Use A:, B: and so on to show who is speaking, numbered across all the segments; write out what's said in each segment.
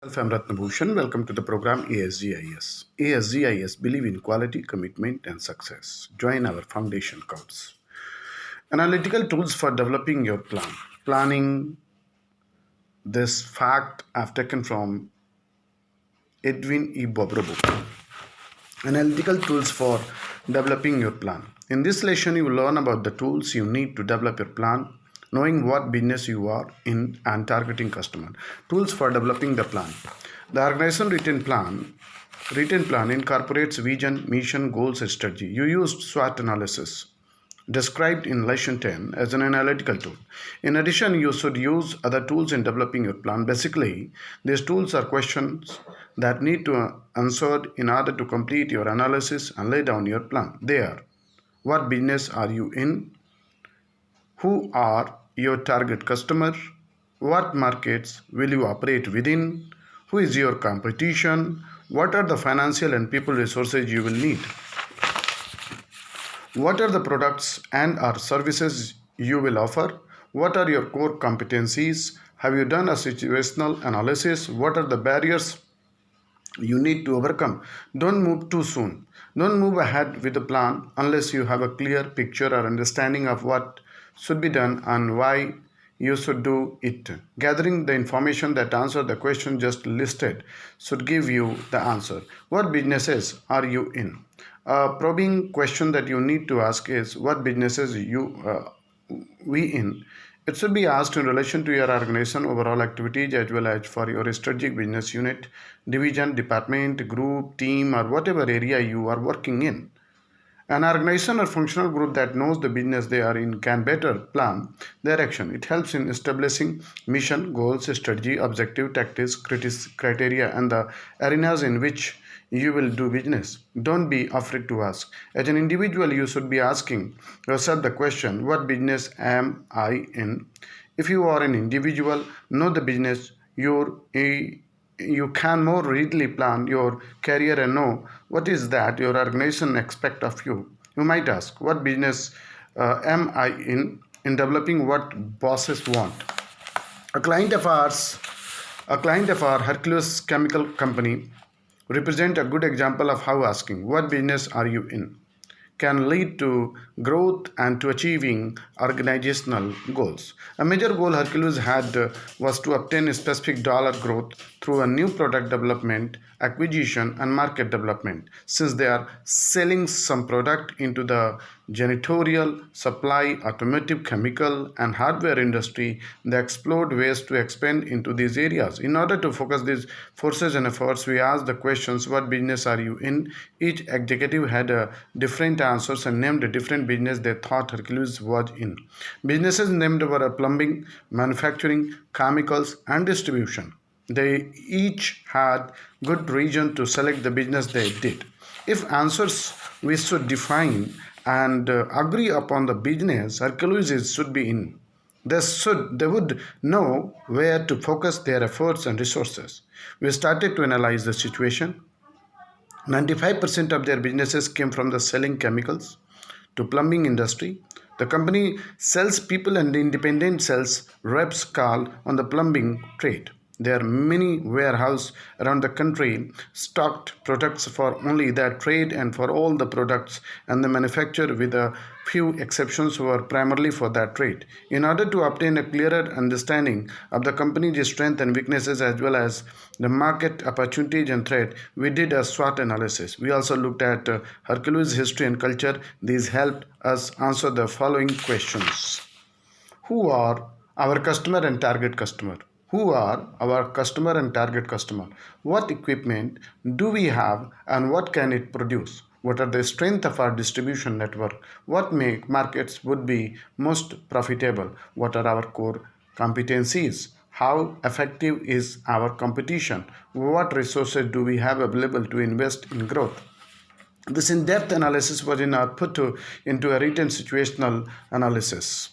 A: I'm R.BHUSHAN. Welcome to the program ASG IAS. ASG IAS believe in quality, commitment, and success. Join our foundation course. Analytical tools for developing your plan. Planning. This fact I've taken from Edwin E. Bobrov. Analytical tools for developing your plan. In this lesson, you will learn about the tools you need to develop your plan, knowing what business you are in and targeting customer. Tools for developing the plan. The organization written plan incorporates vision, mission, goals, and strategy. You used SWOT analysis described in lesson 10 as an analytical tool. In addition, you should use other tools in developing your plan. Basically, these tools are questions that need to be answered in order to complete your analysis and lay down your plan. They are: what business are you in? Who are your target customer? What markets will you operate within? Who is your competition? What are the financial and people resources you will need? What are the products and or services you will offer? What are your core competencies? Have you done a situational analysis? What are the barriers you need to overcome? Don't move too soon. Don't move ahead with a plan unless you have a clear picture or understanding of what should be done and why you should do it. Gathering the information that answer the question just listed should give you the answer. What businesses are you in? A probing question that you need to ask is what businesses we in. It should be asked in relation to your organization overall activities as well as for your strategic business unit, division, department, group, team, or whatever area you are working in. An organization or functional group that knows the business they are in can better plan their action. It helps in establishing mission, goals, strategy, objective, tactics, criteria, and the arenas in which you will do business. Don't be afraid to ask. As an individual, you should be asking yourself the question, what business am I in? If you are an individual, know the business you can more readily plan your career and know what is that your organization expect of you. You might ask, what business am I in developing what bosses want? A client of our Hercules chemical company represent a good example of how asking, what business are you in, can lead to growth and to achieving organizational goals. A major goal Hercules had was to obtain a specific dollar growth through a new product development, acquisition, and market development. Since they are selling some product into the janitorial, supply, automotive, chemical, and hardware industry, they explored ways to expand into these areas. In order to focus these forces and efforts, we asked the questions, what business are you in? Each executive had a different answers and named a different business they thought Hercules was in. Businesses named were plumbing, manufacturing, chemicals, and distribution. They each had good reason to select the business they did. If answers we should define and agree upon the business Hercules should be in, they would know where to focus their efforts and resources. We started to analyze the situation. 95% of their businesses came from the selling chemicals to plumbing industry. The company sells people and independent sales reps call on the plumbing trade. There are many warehouses around the country stocked products for only that trade and for all the products and the manufacture with a few exceptions were primarily for that trade. In order to obtain a clearer understanding of the company's strengths and weaknesses as well as the market opportunities and threat, we did a SWOT analysis. We also looked at Hercules history and culture. These helped us answer the following questions. Who are our customer and target customer? Who are our customer and target customer? What equipment do we have and what can it produce? What are the strengths of our distribution network? What markets would be most profitable? What are our core competencies? How effective is our competition? What resources do we have available to invest in growth? This in-depth analysis was put into a written situational analysis.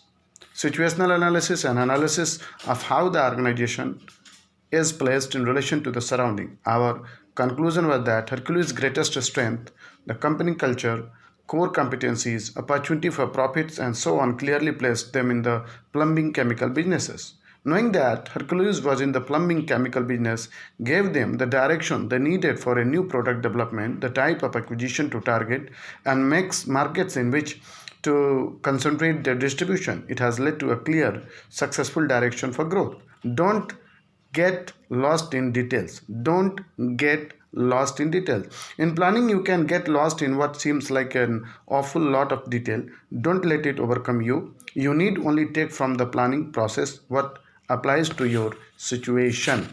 A: Situational analysis, an analysis of how the organization is placed in relation to the surrounding. Our conclusion was that Hercules' greatest strength, the company culture, core competencies, opportunity for profits, and so on clearly placed them in the plumbing chemical businesses. Knowing that Hercules was in the plumbing chemical business gave them the direction they needed for a new product development, the type of acquisition to target, and makes markets in which to concentrate their distribution. It has led to a clear, successful direction for growth. Don't get lost in details. Don't get lost in details. In planning, you can get lost in what seems like an awful lot of detail. Don't let it overcome you. You need only take from the planning process what applies to your situation.